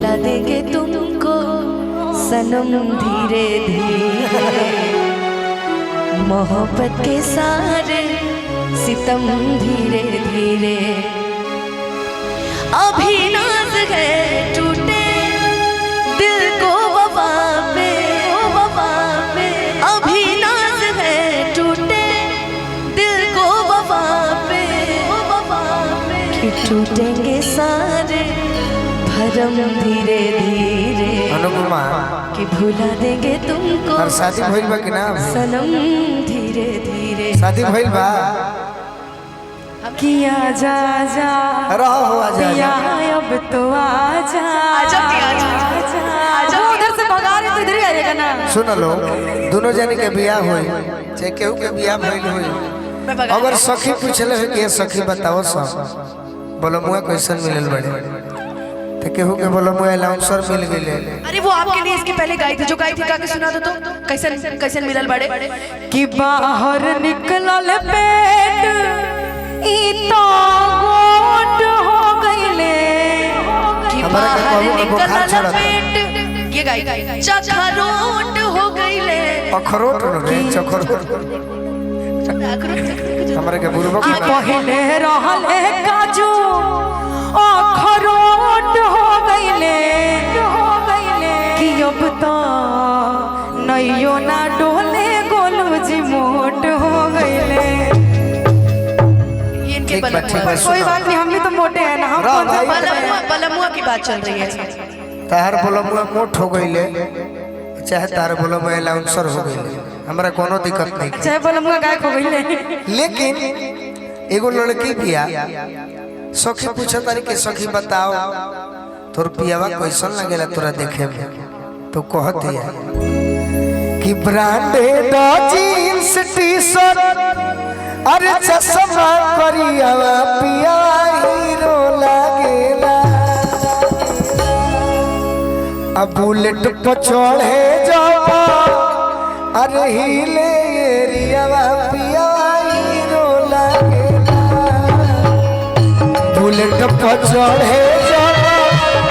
भुला देंगे तुमको सनम धीरे धीरे, मोहब्बत के सारे सितम धीरे धीरे। अभी नाज है टूटे दिल को वफा पे, अभी नाज है टूटे दिल को वफा पे, कि टूटेंगे सारे भरम धीरे धीरे। अनुपमा कि भुला देंगे तुमको। और शादी भइल बा कि ना? सनम धीरे धीरे। शादी भइल बा किया जा जा रहो हो आजा अब तो आजा आजा आजा उधर से भगा रहे तो इधर ही आएगा ना। सुन लो, दोनों जने के बियाह होई चाहे केहू के बियाह भइल होई, अगर सखी पूछले हो कि सखी बताओ सब बोलो मुआ कैसन मिलल बड़े, तो केहू के बोलो मुआ लाउंसर मिल गेले। अरे वो आपके लिए इसके पहले गाई थी, जो गाई थी गा के सुना दो तो कैसन कैसन मिलल बड़े। कि बाहर निकलल पेट इतना गोट हो गईले, कि बाहर निकलल पेट ये गाई चखरोट हो गईले। अखरोट रे चखरोट हमरे के बुरबक कि पहले रहले काजू अखरोट हो गईले, कि अब तो नैयो ना डोले गोलू जी मोट हो गईले। कोई बात नहीं, हम भी तो मोटे हैं ना। हम बलमुआ की बात चल रही है। तार बोलमुआ मोट हो गईले चाहे तार बोलमुआ लाउंसर हो गईले, हमरा कोनो दिक्कत नहीं। चाहे बलमुआ गायक हो गईले, लेकिन एगो लड़की बिया सखी पूछा तारी के सखी बताओ तोर पियावा कैसन लगेला तोरा देखे में, तो कहत है कि ब्रांडेड जींस टी शर्ट अरे चश्मा करियावा पिया हीरो लागेला, अब बुलेट पर चढ़े जावा अरे हिले एरियावा पिया हीरो लागेला, बुलेट पर चढ़े जावा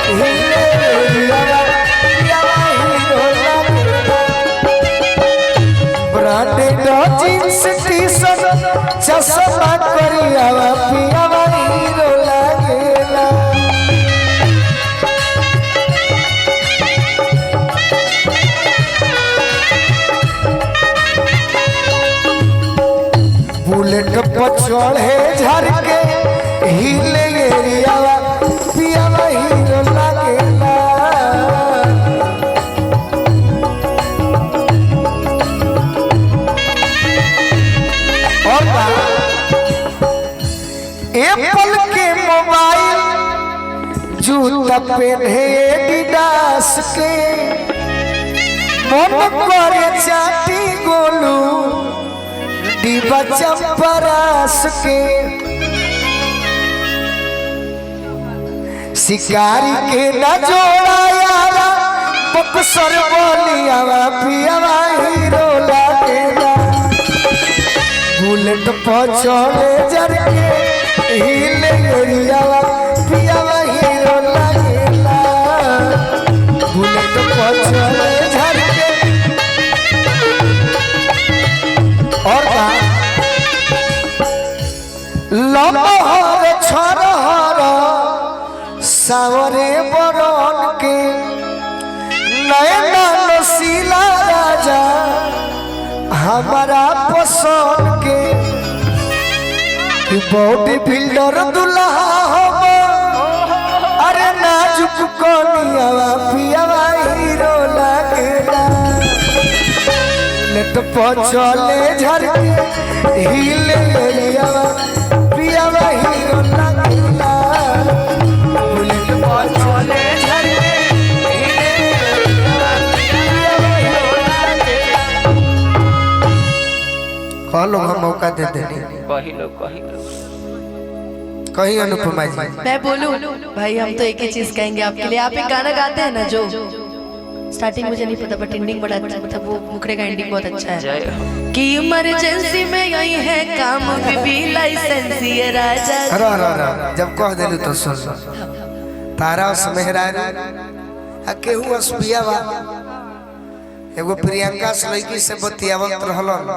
हिले एरियावा पिया हीरो लागेला, ब्रांडेड जींस टी शर्ट चश्मा करियावा पिया हीरो लागेला। बुलेट पर चढ़े झरके हिले एरियावा पियावा हीरो लागेला। और एप्पल के मोबाइल जूता पहने एडिडास के, मन करे चाटी गोलू डिब्बा चंपरास के, शिकारी के न जोड़ा यारा बक्सर बोलियावा पियावा हीरो लागेला, बुलेट पर चढ़े जरके हिले एरियावा पियावा हीरो लागेला, बुलेट पर चढ़े झरके। और लमहर छरहर सावरे बरन के नैना नसीला राजा हमारा पसंद के, बॉडी बिल्डर दुल्हा हम अरे नाजुक कनियावा पियावा हीरो लागेला, लेट पर चले झरके हिले एरियावा पियावा हीरो लागेला, बुलेट पर चले झरके हिले एरियावा पियावा हीरो लागेला। कहलो हम मौका दे देनी कहीं अनुपमा जी। मैं बोलूं भाई, हम तो एक ही चीज कहेंगे आपके लिए। आप एक गाना गाते हैं ना जो स्टार्टिंग मुझे नहीं पता बट एंडिंग बड़ा अच्छा, मतलब वो मुखड़े का एंडिंग बहुत अच्छा है कि इमरजेंसी में यही है काम बीबी लाइसेंसी है राजा। अरे जब कह देलू तो सुन तारा मेहरारू आ केहू असबिया बा एगो प्रियंका से लड़की से बतियावत रहलन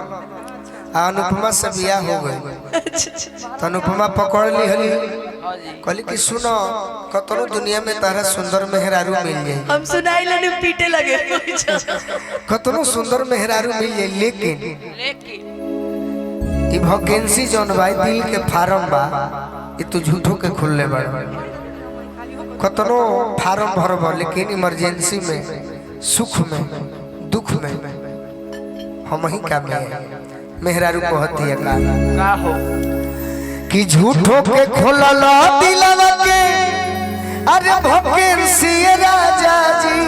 आ अनुपमा से बियाह हो गई तो अनुपमा पकड़ ली हली कहली कि सुनो कतरो दुनिया में तारा सुंदर मेहरारू मिल जाई हम सुनाई लेने पीटे लगे कतरो सुंदर मेहरारू मिल जाई लेकिन ई वैकेंसी जौन भाई दिल के फार्म बा ई तू झूठो के खुलले बा कतरो फार्म भरब लेकिन इमरजेंसी में सुख में दुख में हम ही काम में मेहरारू कहती है का हो कि झूठो के खोलल दिलवा के अरे वैकेंसी राजा जी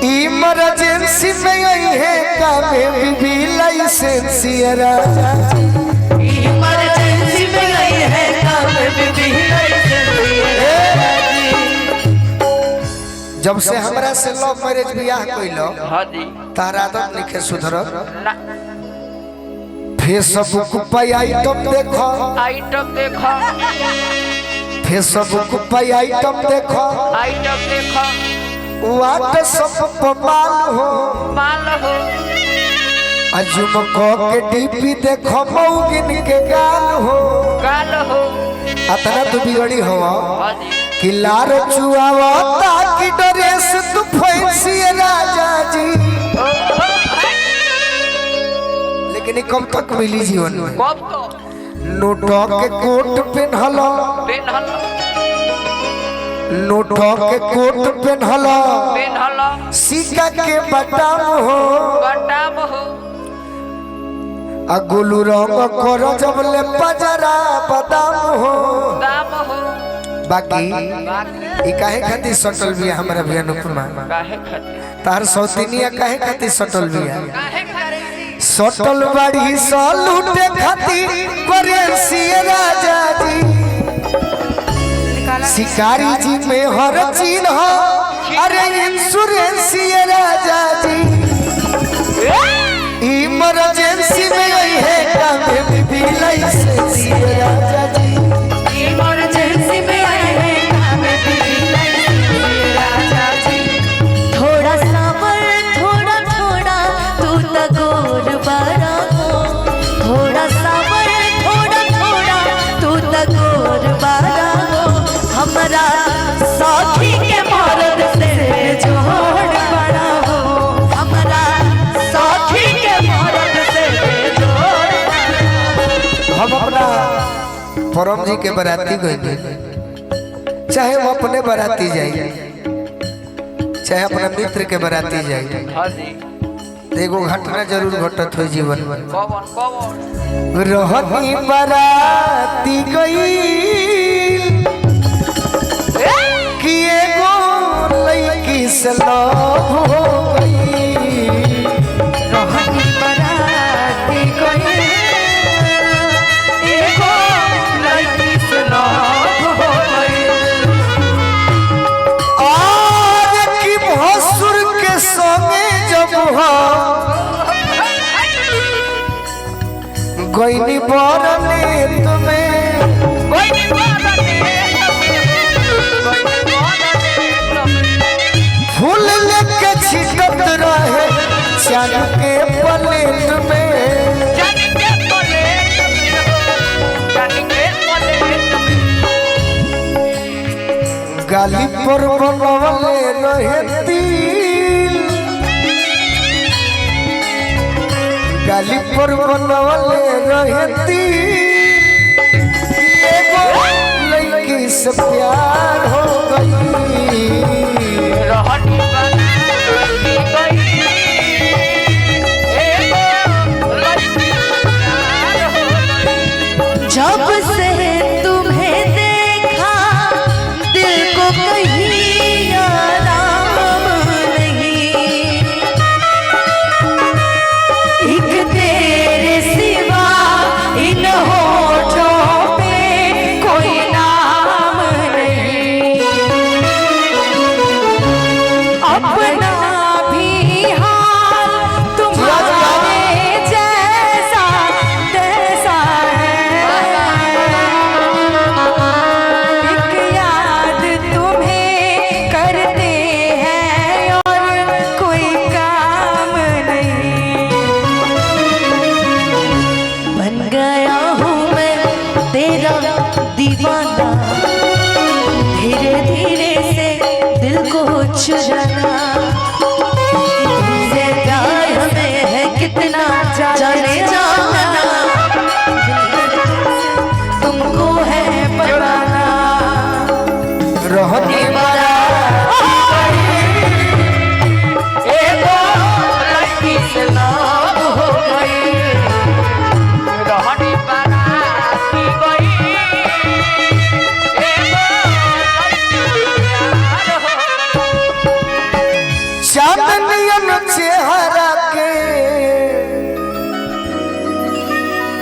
इमरजेंसी में आई है का बेबी लाइसेंस राजा जी इमरजेंसी में आई है का बेबी जब से हमरा से लव मैरिज बियाह कइलो हां जी तारा आदत लिखे सुधर ना फेसबुक पे आइटम देखो आइटम देखो फेसबुक पे आइटम देखो व्हाट्सएप पे माल हो अजुम को के डीपी देखो मौगिन के गाल हो अतना तू बिगड़ी हो हां जी कि लार चुआवा ताकि ड्रेस तू फैंसी राजा जी लेकिन कब तक मिली जीवन में कब तो नोटो के कोट पहनलो नोटो के कोट पहनलो सिक्का के बटाम हो आ गोलू रंग करो जब ले पजरा बदाम हो बाकी ई काहे खातिर सटल बिया हमरा भी अनुपमा काहे खातिर तार सौतिनिया काहे खातिर सटल बिया सटल बाड़ी स लूटे खातिर करेंसी राजा जी शिकारी जी में हर चीज हो अरे इंश्योरेंस राजा जी इमरजेंसी में आई है का बेबी लाइसेंस राजा जी इमरजेंसी में आई है का बेबी लाइसेंस राजा जी थोड़ा सबर थोड़ा थोड़ा तू तो गोर बड़ा हो थोड़ा सबर थोड़ा थोड़ा तू तो गोर बड़ा हो हमरा साथी के मर्द से जोड़ बड़ा हो हमरा साथी के मर्द से जोड़ हम अपना परम जी के बराती गए चाहे हम अपने बराती जाए चाहे अपना मित्र के बराती जाए हां जी एगो घटना जरूर घटत हो जीवन में कौन रहनी बराती गई कि एगो लड़की से लव हो गई रहनी बराती गई एगो लड़की से लव हो गई और कि भसुर के संगे जब हो गईनी बरने तुम्हें फूल लेके छिटत रहे चांद के प्लेट में गाली पर बनवले रहे तिल गाली पर बनवले रहे तिल एगो लड़की से प्यार हो गई जब से तुम्हें देखा दिल को कहीं आराम नहीं एक तेरे सिवा इन हो धीरे धीरे से दिल को चुराना, तुमसे प्यार में है कितना जाने जाना, तुमको है बताना। रहनी वाला एगो लड़की से लव हो गई, रहनी बनाती गई, एगो लड़की से प्यार हो गई। चांदनियन चेहरा के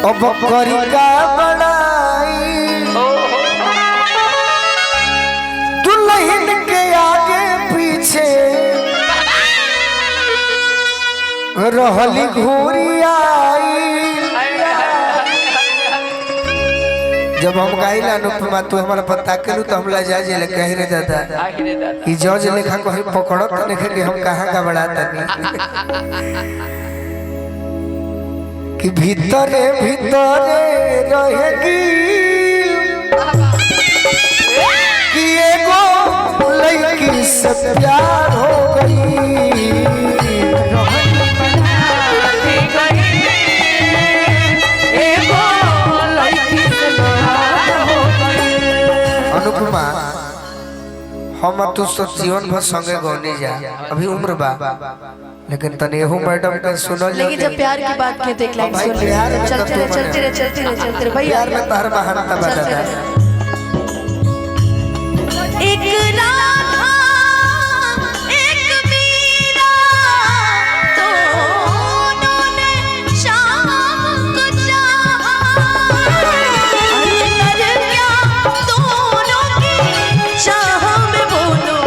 अब करी का बड़ाई, दुल्हन के आगे पीछे रहली घूरी आई। जब हम गाइला अनुपमा तू हमारा पता केलू तो हमला जा जे कह रे दादा आखिरी दादा कि जज लेखा को ही पकड़त नहीं कि हम कहां का बड़ाता नहीं कि भीतरे भीतरे रहेगी कि एगो लड़की से प्यार हो गई। बनाती गई, एगो लड़की से प्यार हो गई। अनुपमा हम तू सब जीवन भर संगे गौने जा, अभी उम्र बा लेकिन तने एहू मैडम के सुनल लेकिन जब प्यार की बात की तो एक लाइन भाई सुन ले। प्यार में चलते रहे चलते रहे चलते रहे चलते रहे भैया प्यार में तहर महानता बता चलते दे। रहे। एक राधा एक मीरा दोनों ने शाम को चाहा, अंतर क्या दोनों की चाह में बोलो,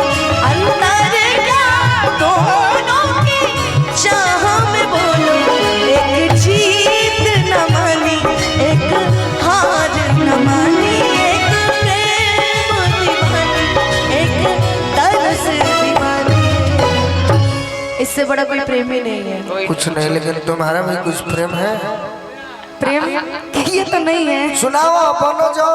अंतर क्या दोनों की चाह में बोलो। एक जीत न मानी एक हार न मानी, एक प्रेम दीवानी एक तरस दीवानी। इससे बड़ा कोई प्रेम ही नहीं है। कुछ नहीं लेकिन तुम्हारा भी कुछ प्रेम है। प्रेम ये तो नहीं है। सुनाओ बोलो जो